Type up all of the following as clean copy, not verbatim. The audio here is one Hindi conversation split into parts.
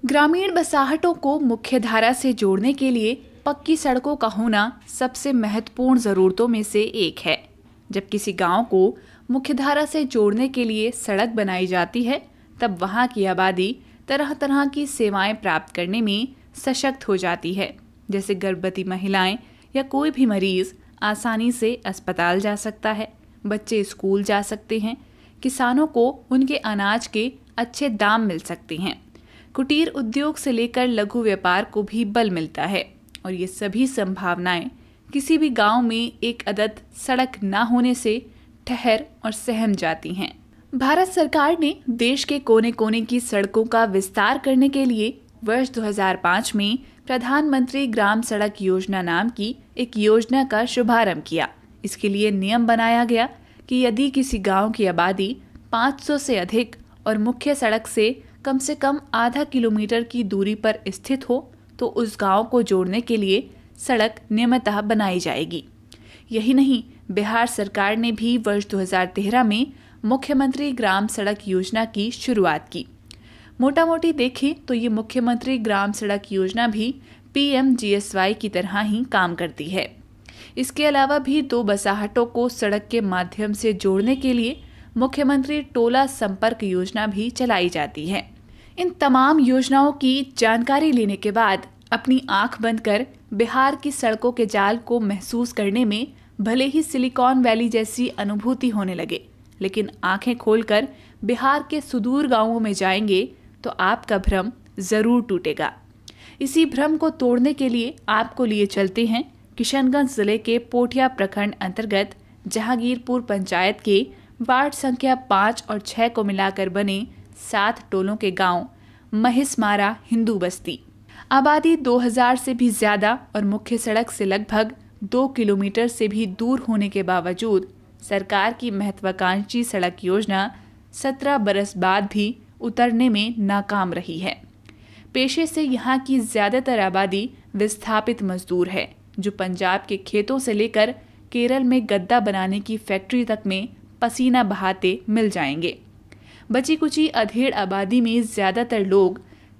ग्रामीण बसाहटों को मुख्य धारा से जोड़ने के लिए पक्की सड़कों का होना सबसे महत्वपूर्ण ज़रूरतों में से एक है। जब किसी गांव को मुख्य धारा से जोड़ने के लिए सड़क बनाई जाती है, तब वहां की आबादी तरह तरह की सेवाएं प्राप्त करने में सशक्त हो जाती है। जैसे गर्भवती महिलाएं या कोई भी मरीज आसानी से अस्पताल जा सकता है, बच्चे स्कूल जा सकते हैं, किसानों को उनके अनाज के अच्छे दाम मिल सकते हैं, कुटीर उद्योग से लेकर लघु व्यापार को भी बल मिलता है। और ये सभी संभावनाएं किसी भी गांव में एक अदद सड़क न होने से ठहर और सहम जाती हैं। भारत सरकार ने देश के कोने कोने की सड़कों का विस्तार करने के लिए वर्ष 2005 में प्रधानमंत्री ग्राम सड़क योजना नाम की एक योजना का शुभारंभ किया। इसके लिए नियम बनाया गया कि यदि किसी गांव की आबादी 500 से अधिक और मुख्य सड़क से कम आधा किलोमीटर की दूरी पर स्थित हो तो उस गांव को जोड़ने के लिए सड़क नियमितः बनाई जाएगी। यही नहीं, बिहार सरकार ने भी वर्ष 2013 में मुख्यमंत्री ग्राम सड़क योजना की शुरुआत की। मोटा मोटी देखें तो ये मुख्यमंत्री ग्राम सड़क योजना भी PMGSY की तरह ही काम करती है। इसके अलावा भी 2 बसाहटों को सड़क के माध्यम से जोड़ने के लिए मुख्यमंत्री टोला संपर्क योजना भी चलाई जाती है। इन तमाम योजनाओं की जानकारी लेने के बाद अपनी आंख बंद कर बिहार की सड़कों के जाल को महसूस करने में भले ही सिलिकॉन वैली जैसी अनुभूति होने लगे, लेकिन आंखें खोलकर बिहार के सुदूर गांवों में जाएंगे तो आपका भ्रम जरूर टूटेगा। इसी भ्रम को तोड़ने के लिए आपको लिए चलते हैं किशनगंज जिले के पोठिया प्रखंड अंतर्गत जहांगीरपुर पंचायत के वार्ड संख्या 5 और 6 को मिलाकर बने 7 टोलों के गांव महिसमारा हिंदू बस्ती। आबादी 2000 से भी ज्यादा और मुख्य सड़क से लगभग 2 किलोमीटर से भी दूर होने के बावजूद सरकार की महत्वाकांक्षी सड़क योजना 17 बरस बाद भी उतरने में नाकाम रही है। पेशे से यहाँ की ज्यादातर आबादी विस्थापित मजदूर है, जो पंजाब के खेतों से लेकर केरल में गद्दा बनाने की फैक्ट्री तक में पसीना बहाते मिल जाएंगे। बची कुची अधेड़ आबादी में ज्यादातर लोग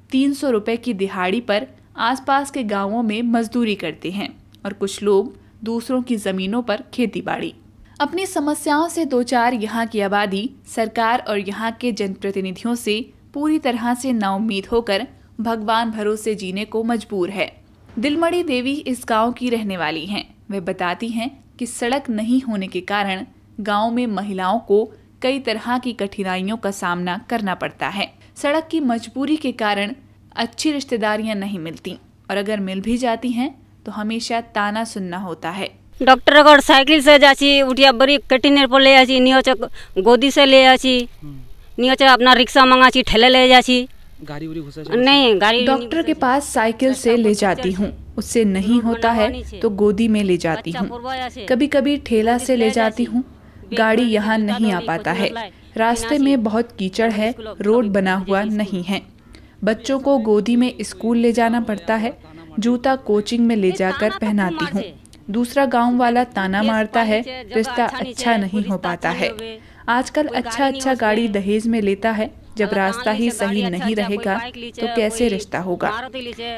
300 रुपए की दिहाड़ी पर आसपास के गांवों में मजदूरी करते हैं और कुछ लोग दूसरों की जमीनों पर खेतीबाड़ी। अपनी समस्याओं से दो चार यहाँ की आबादी सरकार और यहाँ के जनप्रतिनिधियों से पूरी तरह से नाउम्मीद होकर भगवान भरोसे जीने को मजबूर है। दिलमड़ी देवी इस गांव की रहने वाली हैं। वे बताती हैं कि सड़क नहीं होने के कारण गांव में महिलाओं को कई तरह की कठिनाइयों का सामना करना पड़ता है। सड़क की मजबूरी के कारण अच्छी रिश्तेदारियां नहीं मिलती और अगर मिल भी जाती हैं तो हमेशा ताना सुनना होता है। डॉक्टर अगर साइकिल से जाची उठिया बड़ी कटिनेर पर ले जाची, नियोचक गोदी से ले जाची, नियोचक अपना रिक्शा मंगाची, ठेले ले जाची, गाड़ी नहीं गाड़ी डॉक्टर के पास साइकिल से ले जाती हूँ, उससे नहीं होता है तो गोदी में ले जाती हूँ, कभी कभी ठेला से ले जाती हूँ। गाड़ी यहाँ नहीं आ पाता है, रास्ते में बहुत कीचड़ है, रोड बना हुआ नहीं है। बच्चों को गोदी में स्कूल ले जाना पड़ता है, जूता कोचिंग में ले जाकर पहनाती हूँ। दूसरा गांव वाला ताना मारता है, रिश्ता अच्छा नहीं हो पाता है। आजकल अच्छा गाड़ी दहेज में लेता है, जब रास्ता ही सही नहीं रहेगा तो कैसे रिश्ता होगा।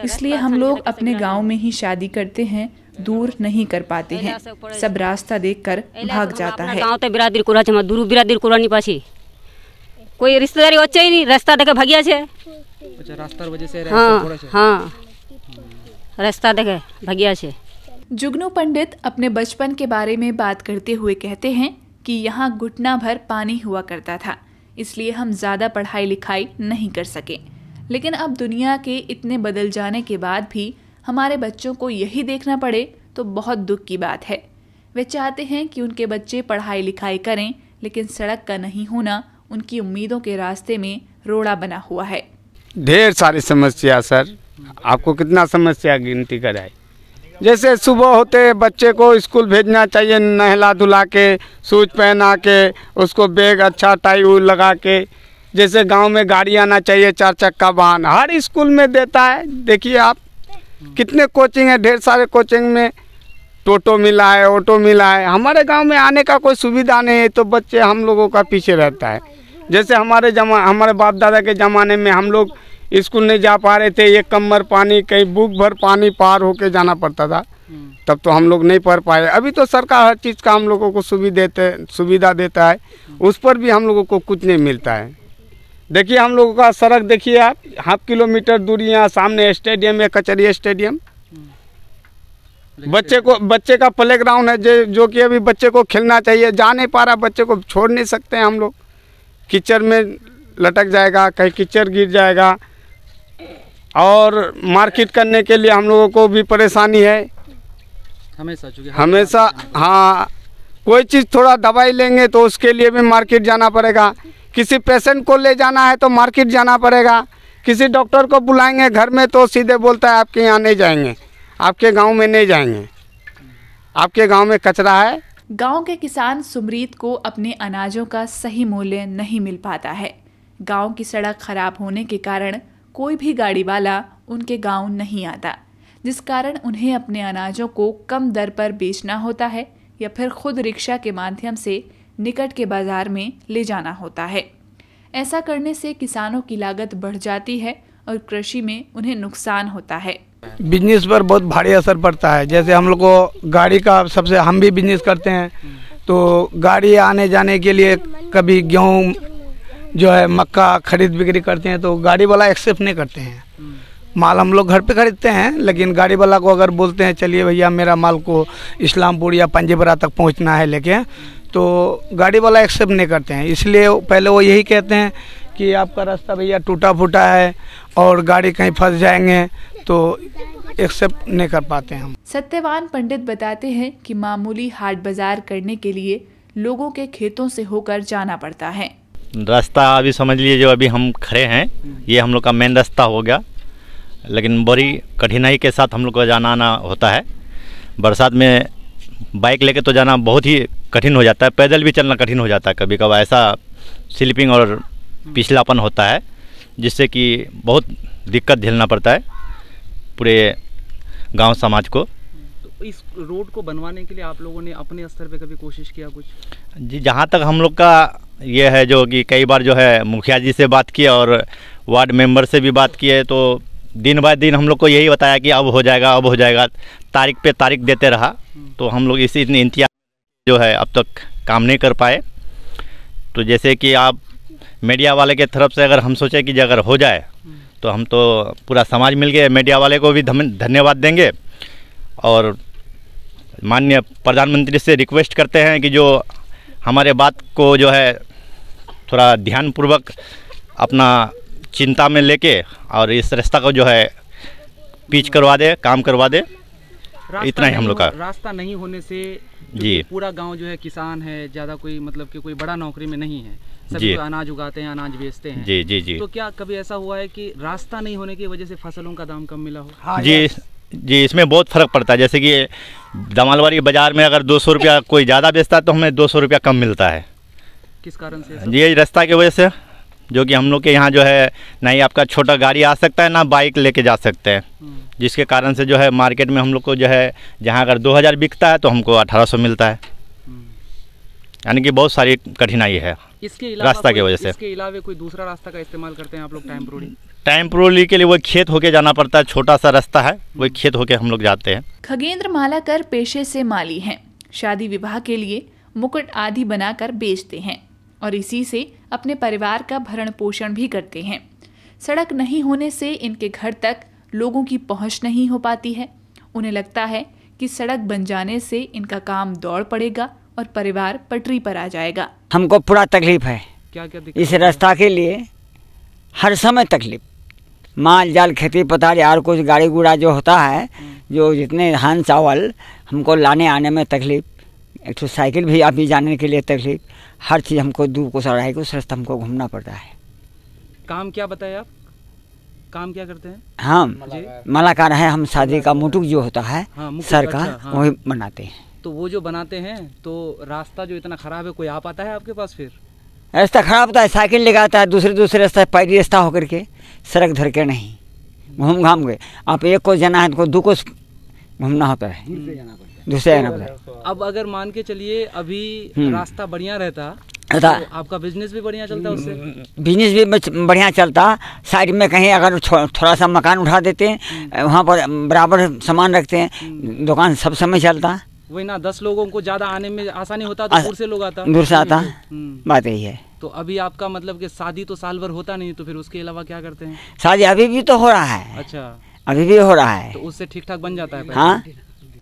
इसलिए हम लोग अपने गांव में ही शादी करते हैं, दूर नहीं कर पाते हैं। सब रास्ता देखकर भाग जाता है। गांव तो बिरादरी कोरा छे, दूर बिरादरी कोरा नहीं पाछी कोई रिश्तेदारी अच्छे ही नहीं, रास्ता देखे भागिया छे। अच्छा, रास्तार वजह से हाँ रास्ता देखे भागिया छे। जुगनू पंडित अपने बचपन के बारे में बात करते हुए कहते हैं कि यहाँ घुटना भर पानी हुआ करता था, इसलिए हम ज़्यादा पढ़ाई लिखाई नहीं कर सके। लेकिन अब दुनिया के इतने बदल जाने के बाद भी हमारे बच्चों को यही देखना पड़े तो बहुत दुख की बात है। वे चाहते हैं कि उनके बच्चे पढ़ाई लिखाई करें, लेकिन सड़क का नहीं होना उनकी उम्मीदों के रास्ते में रोड़ा बना हुआ है। ढेर सारी समस्या सर, आपको कितना समस्या गिनती कराए। जैसे सुबह होते बच्चे को स्कूल भेजना चाहिए, नहला धुला के, शूज पहना के, उसको बैग अच्छा टाई लगा के। जैसे गांव में गाड़ी आना चाहिए, 4 चक्का वाहन हर स्कूल में देता है। देखिए आप कितने कोचिंग है, ढेर सारे कोचिंग में टोटो मिला है, ऑटो मिला है। हमारे गांव में आने का कोई सुविधा नहीं है तो बच्चे हम लोगों का पीछे रहता है। जैसे हमारे बाप दादा के ज़माने में हम लोग स्कूल नहीं जा पा रहे थे, एक कमर पानी, कहीं बुक भर पानी पार होके जाना पड़ता था, तब तो हम लोग नहीं पढ़ पाए। अभी तो सरकार हर चीज़ का हम लोगों को सुविधा देता है, उस पर भी हम लोगों को कुछ नहीं मिलता है। देखिए हम लोगों का सड़क देखिए आप, 1/2 किलोमीटर दूरी, यहाँ सामने स्टेडियम है, कचरिया स्टेडियम। बच्चे का प्ले ग्राउंड है जो कि अभी बच्चे को खेलना चाहिए, जा नहीं पा रहा, बच्चे को छोड़ नहीं सकते हैं हम लोग, कीचड़ में लटक जाएगा, कहीं कीचड़ गिर जाएगा। और मार्केट करने के लिए हम लोगों को भी परेशानी है हमेशा। हाँ, कोई चीज़ थोड़ा दवाई लेंगे तो उसके लिए भी मार्केट जाना पड़ेगा, किसी पेशेंट को ले जाना है तो मार्केट जाना पड़ेगा, किसी डॉक्टर को बुलाएंगे घर में तो सीधे बोलता है आपके यहाँ नहीं जाएंगे, आपके गांव में नहीं जाएंगे, आपके गांव में कचरा है। गांव के किसान सुमरीत को अपने अनाजों का सही मूल्य नहीं मिल पाता है। गांव की सड़क खराब होने के कारण कोई भी गाड़ी वाला उनके गांव नहीं आता, जिस कारण उन्हें अपने अनाजों को कम दर पर बेचना होता है या फिर खुद रिक्शा के माध्यम से निकट के बाजार में ले जाना होता है। ऐसा करने से किसानों की लागत बढ़ जाती है और कृषि में उन्हें नुकसान होता है। बिजनेस पर बहुत भारी असर पड़ता है। जैसे हम लोग को गाड़ी का सबसे, हम भी बिजनेस करते हैं तो गाड़ी आने जाने के लिए कभी गेहूँ जो है मक्का खरीद बिक्री करते हैं तो गाड़ी वाला एक्सेप्ट नहीं करते हैं। माल हम लोग घर पे खरीदते हैं, लेकिन गाड़ी वाला को अगर बोलते हैं चलिए भैया मेरा माल को इस्लामपुर या पंजीबरा तक पहुंचना है लेके, तो गाड़ी वाला एक्सेप्ट नहीं करते हैं। इसलिए पहले वो यही कहते हैं कि आपका रास्ता भैया टूटा फूटा है और गाड़ी कहीं फंस जाएंगे, तो एक्सेप्ट नहीं कर पाते हैं हम। सत्यवान पंडित बताते हैं कि मामूली हाट बाजार करने के लिए लोगों के खेतों से होकर जाना पड़ता है। रास्ता अभी समझ लीजिए जो अभी हम खड़े हैं ये हम लोग का मेन रास्ता हो गया, लेकिन बड़ी कठिनाई के साथ हम लोग को जाना आना होता है। बरसात में बाइक लेके तो जाना बहुत ही कठिन हो जाता है, पैदल भी चलना कठिन हो जाता है, कभी कभार ऐसा स्लिपिंग और पिछलापन होता है जिससे कि बहुत दिक्कत झेलना पड़ता है पूरे गांव समाज को। तो इस रोड को बनवाने के लिए आप लोगों ने अपने स्तर पे कभी कोशिश किया कुछ? जी, जहाँ तक हम लोग का ये है जो कि कई बार जो है मुखिया जी से बात किया और वार्ड मेंबर से भी बात किए, तो दिन बाय दिन हम लोग को यही बताया कि अब हो जाएगा, अब हो जाएगा, तारीख पे तारीख देते रहा, तो हम लोग इसी इंतजार जो है अब तक काम नहीं कर पाए। तो जैसे कि आप मीडिया वाले के तरफ से अगर हम सोचे कि अगर हो जाए तो हम तो पूरा समाज मिल के मीडिया वाले को भी धन्यवाद देंगे और माननीय प्रधानमंत्री से रिक्वेस्ट करते हैं कि जो हमारे बात को जो है थोड़ा ध्यानपूर्वक अपना चिंता में लेके और इस रास्ता को जो है पिच करवा दे, काम करवा दे, इतना ही हम लोग का। रास्ता नहीं होने से जी पूरा गांव जो है किसान है, ज़्यादा कोई मतलब कि कोई बड़ा नौकरी में नहीं है, सभी तो अनाज उगाते हैं, अनाज बेचते हैं। जी जी जी। तो क्या कभी ऐसा हुआ है कि रास्ता नहीं होने की वजह से फसलों का दाम कम मिला हो? हाँ, जी जी, इसमें बहुत फ़र्क पड़ता है। जैसे कि दमालवाड़ी बाज़ार में अगर 200 रुपया कोई ज़्यादा बेचता है तो हमें 200 रुपया कम मिलता है। किस कारण से? ये रास्ता की वजह से, जो कि हम लोग के यहाँ जो है नहीं आपका छोटा गाड़ी आ सकता है ना बाइक लेके जा सकते हैं, जिसके कारण से जो है मार्केट में हम लोग को जो है जहाँ अगर 2000 बिकता है तो हमको 1800 मिलता है, यानी कि बहुत सारी कठिनाई है इसके अलावा रास्ता की वजह से। इसके अलावा कोई दूसरा रास्ता का इस्तेमाल करते हैं आप लोग? टाइम प्रोली के लिए वो खेत होके जाना पड़ता है, छोटा सा रास्ता है, वही खेत होके हम लोग जाते हैं। खगेंद्र मालाकर पेशे से माली हैं। शादी विवाह के लिए मुकुट आदि बनाकर बेचते हैं और इसी से अपने परिवार का भरण पोषण भी करते हैं। सड़क नहीं होने से इनके घर तक लोगों की पहुंच नहीं हो पाती है। उन्हें लगता है कि सड़क बन जाने से इनका काम दौड़ पड़ेगा और परिवार पटरी पर आ जाएगा। हमको पूरा तकलीफ है। क्या क्या इस रास्ता के लिए हर समय तकलीफ, माल जाल खेती पथारी और कुछ गाड़ी गुड़ा जो होता है, जो जितने धान चावल हमको लाने आने में तकलीफ, एक तो साइकिल भी अभी जाने के लिए तकलीफ, हर चीज़ हमको 2 कोस अढ़ाई कोस रास्ता हमको घूमना पड़ता है। काम क्या बताए आप? काम क्या करते हैं? हम मलाकार है, हम शादी का मुटुक जो होता है सर का, अच्छा, हाँ। वही बनाते हैं। तो वो जो बनाते हैं तो रास्ता जो इतना ख़राब है, कोई आ पाता है आपके पास? फिर रास्ता खराब होता है, साइकिल लगाता है, दूसरे रास्ता पैदल रास्ता होकर के, सड़क धर के नहीं, घूम घाम के। आप एक को जाना है तो 2 कोस घूमना होता है, दूसरे जाना पड़ता है। अब अगर मान के चलिए अभी रास्ता बढ़िया रहता तो आपका बिजनेस भी बढ़िया चलता है उससे? बिजनेस भी बढ़िया चलता। साइड में कहीं अगर थोड़ा सा मकान उठा देते हैं, वहाँ पर बराबर सामान रखते हैं, दुकान सब समय चलता। वही ना, 10 लोगों को ज़्यादा आने में आसानी होता तो दूर से लोग आता, दूर से आता। बात यही है। तो अभी आपका मतलब कि शादी तो साल भर होता नहीं, तो फिर उसके अलावा क्या करते हैं? शादी अभी भी तो हो रहा है। अच्छा, अभी भी हो रहा है, तो उससे ठीक ठाक बन जाता है? हाँ।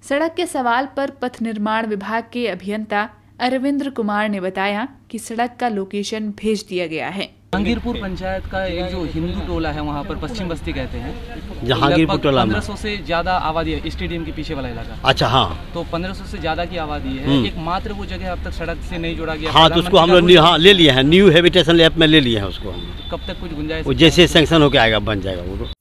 सड़क के सवाल पर पथ निर्माण विभाग के अभियंता अरविंद्र कुमार ने बताया कि सड़क का लोकेशन भेज दिया गया है। जहांगीरपुर पंचायत का एक जो हिंदू टोला है, वहाँ पर पश्चिम बस्ती कहते हैं, जहांगीरपुर टोला में 1500 से ज्यादा आबादी है, स्टेडियम के पीछे वाला इलाका। अच्छा, हाँ। तो 1500 से ज्यादा की आबादी है, एकमात्र वो जगह अब तक सड़क से नहीं जोड़ा गया। हाँ, तो उसको हम लोग ले लिए हैं, न्यू हैबिटेशन लैब में ले लिए हैं उसको। कब तक कुछ गुंजाइश? जैसे सैंक्शन होके आएगा बन जाएगा वो।